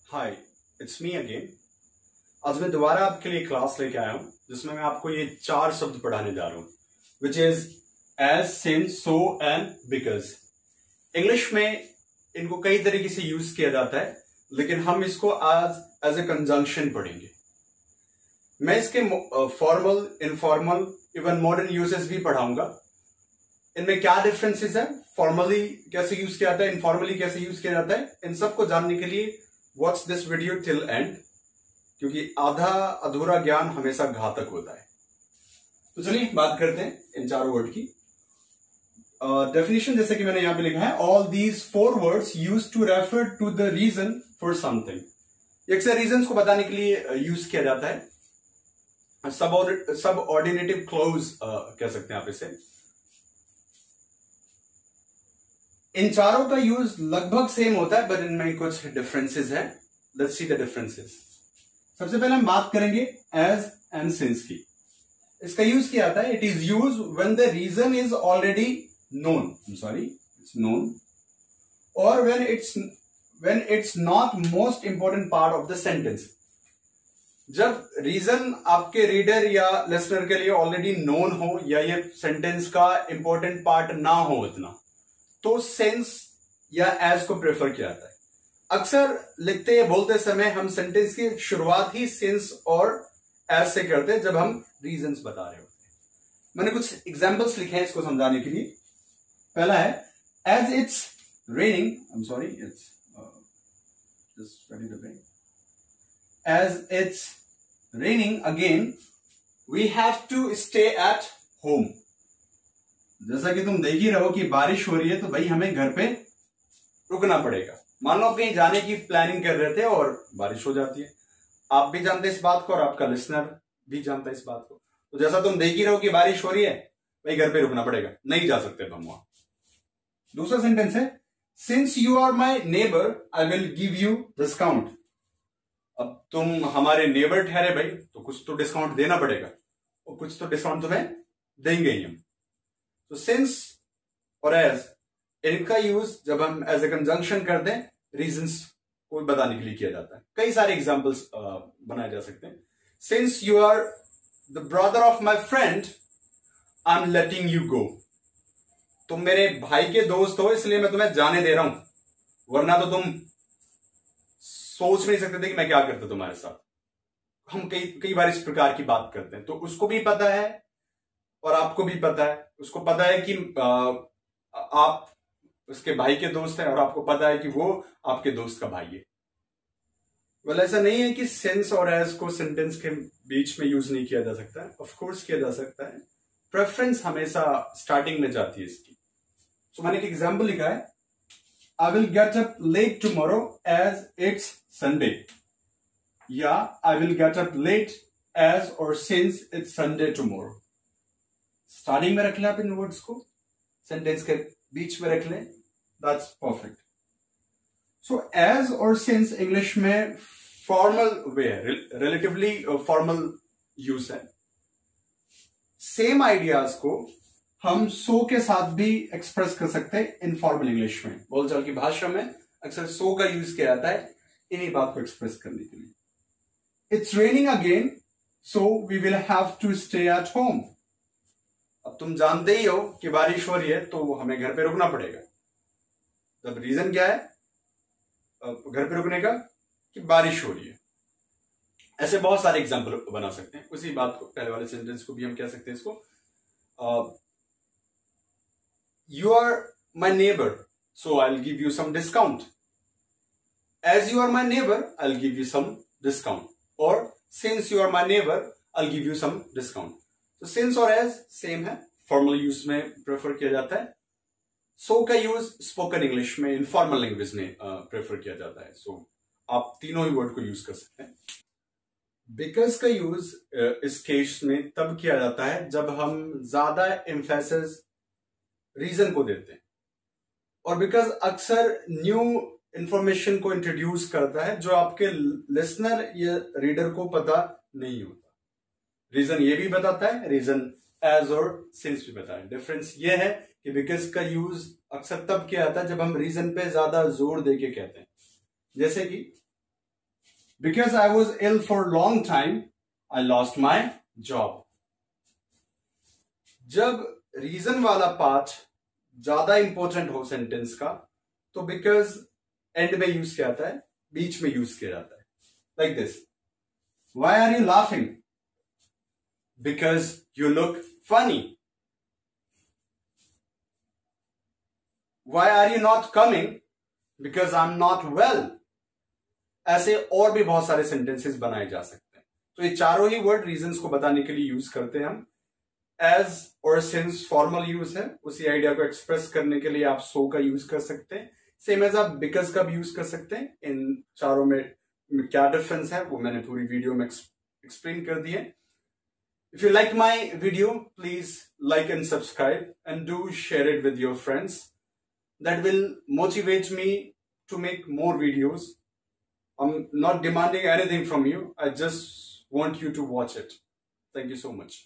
Hi, it's me again. आज मैं दोबारा आपके लिए क्लास लेके आया हूं जिसमें मैं आपको ये 4 शब्द पढ़ाने जा रहा हूं, which is as, since, so and because. English में इनको कई तरीके से यूज किया जाता है, लेकिन हम इसको आज एज ए कंजंक्शन पढ़ेंगे। मैं इसके formal, informal, even modern uses भी पढ़ाऊंगा। इनमें क्या डिफरेंसेस है, फॉर्मली कैसे यूज किया जाता है, इनफॉर्मली कैसे यूज किया जाता है, इन सबको जानने के लिए watch this video till and, क्योंकि आधा अधूरा ज्ञान हमेशा घातक होता है। तो चलिए बात करते हैं इन चारों वर्ड की। डेफिनेशन जैसे कि मैंने यहां पे लिखा है, all these 4 words use to refer to the reason for something. अक्सर रीजन को बताने के लिए यूज किया जाता है। सब ऑर्डिनेटिव क्लोज कह सकते हैं आप इसे। इन चारों का यूज लगभग सेम होता है, बट इनमें कुछ डिफरेंसेस हैं। Let's see the differences. सबसे पहले हम बात करेंगे एज एंड सिंस की। इसका यूज किया जाता है, it is use when the reason is already known, it's known, और when it's not most important part of the sentence. जब रीजन आपके रीडर या लिसनर के लिए ऑलरेडी नोन हो, या ये सेंटेंस का इंपॉर्टेंट पार्ट ना हो इतना, तो सेंस या एज को प्रेफर किया जाता है। अक्सर लिखते या बोलते समय हम सेंटेंस की शुरुआत ही सेंस और एज से करते हैं जब हम रीजंस बता रहे होते हैं। मैंने कुछ एग्जांपल्स लिखे हैं इसको समझाने के लिए। पहला है, as it's raining, I am sorry, it's just ready to break, as it's raining again we have to stay at home. जैसा कि तुम देख ही रहो कि बारिश हो रही है, तो भाई हमें घर पे रुकना पड़ेगा। मान लो आप कहीं जाने की प्लानिंग कर रहे थे और बारिश हो जाती है। आप भी जानते हैं इस बात को और आपका लिसनर भी जानता है इस बात को। तो जैसा तुम देख ही रहो कि बारिश हो रही है, भाई घर पे रुकना पड़ेगा, नहीं जा सकते हम वहां। दूसरा सेंटेंस है, since you are my neighbour I will give you discount. अब तुम हमारे नेबर ठहरे भाई, तो कुछ तो डिस्काउंट देना पड़ेगा, और कुछ तो डिस्काउंट तुम्हें देंगे ही हम। तो सिंस और एज, इनका यूज जब हम एज ए कंजंक्शन करते हैं रीजंस को बताने के लिए किया जाता है। कई सारे एग्जांपल्स बनाए जा सकते हैं। Since you are the brother of my friend I am letting you go. तुम मेरे भाई के दोस्त हो, इसलिए मैं तुम्हें जाने दे रहा हूं, वरना तो तुम सोच नहीं सकते थे कि मैं क्या करता तुम्हारे साथ। हम कई बार इस प्रकार की बात करते हैं, तो उसको भी पता है और आपको भी पता है। उसको पता है कि आप उसके भाई के दोस्त हैं, और आपको पता है कि वो आपके दोस्त का भाई है। वेल, ऐसा नहीं है कि सेंस और एज को सेंटेंस के बीच में यूज नहीं किया जा सकता है। ऑफ कोर्स किया जा सकता है। प्रेफरेंस हमेशा स्टार्टिंग में जाती है इसकी। तो मैंने एक एग्जाम्पल लिखा है, I will get up late tomorrow as it's Sunday, या I will get up late as और since it's Sunday tomorrow. Starting में रख लें आप इन वर्ड्स को, सेंटेंस के बीच में रख लें, दैट्स परफेक्ट। सो एज और सिंस इंग्लिश में फॉर्मल वे है, रिलेटिवली फॉर्मल यूज है। सेम आइडियाज को हम सो के साथ भी एक्सप्रेस कर सकते हैं इनफॉर्मल इंग्लिश में। बोलचाल की भाषा में अक्सर सो का यूज किया जाता है इन्हीं बात को एक्सप्रेस करने के लिए। It's raining again so we will have to stay at home. अब तुम जानते ही हो कि बारिश हो रही है, तो हमें घर पे रुकना पड़ेगा। तब रीजन क्या है घर पे रुकने का, कि बारिश हो रही है। ऐसे बहुत सारे एग्जांपल बना सकते हैं। उसी बात को, पहले वाले सेंटेंस को भी हम कह सकते हैं इसको, you are my neighbour so I will give you some discount. As you are my neighbour I will give you some discount, और since you are my neighbour I will give you some discount. तो since और as same है, formal use में prefer किया जाता है। So का use spoken English में, इनफॉर्मल लैंग्वेज में प्रेफर किया जाता है। सो आप तीनों ही वर्ड को यूज कर सकते हैं। बिकॉज का यूज इस केस में तब किया जाता है जब हम ज्यादा एम्फेसिस रीजन को देते हैं, और बिकॉज अक्सर न्यू इंफॉर्मेशन को इंट्रोड्यूस करता है जो आपके लिसनर या रीडर को पता नहीं होता। रीजन ये भी बताता है, रीजन एज और सिंस भी बताता है। डिफरेंस ये है कि बिकॉज का यूज अक्सर तब किया जाता है जब हम रीजन पे ज्यादा जोर देके कहते हैं। जैसे कि Because I was ill for a long time, I lost my job. जब रीजन वाला पार्ट ज्यादा इंपॉर्टेंट हो सेंटेंस का, तो बिकॉज एंड में यूज किया जाता है, बीच में यूज किया जाता है. Like this, why are you laughing? Because you look funny. Why are you not coming? Because I am not well. ऐसे और भी बहुत सारे सेंटेंसेस बनाए जा सकते हैं. तो ये चारों ही वर्ड रीजंस को बताने के लिए यूज करते हैं हम. एज और सिंस फॉर्मल यूज है, उसी आइडिया को एक्सप्रेस करने के लिए आप सो का यूज कर सकते हैं. सेम एज आप बिकॉज का भी यूज कर सकते हैं. इन चारों में क्या डिफरेंस है वो मैंने पूरी वीडियो में एक्सप्लेन कर दिया. If you like my video, please like and subscribe and do share it with your friends. That will motivate me to make more videos. I'm not demanding anything from you. I just want you to watch it. Thank you so much.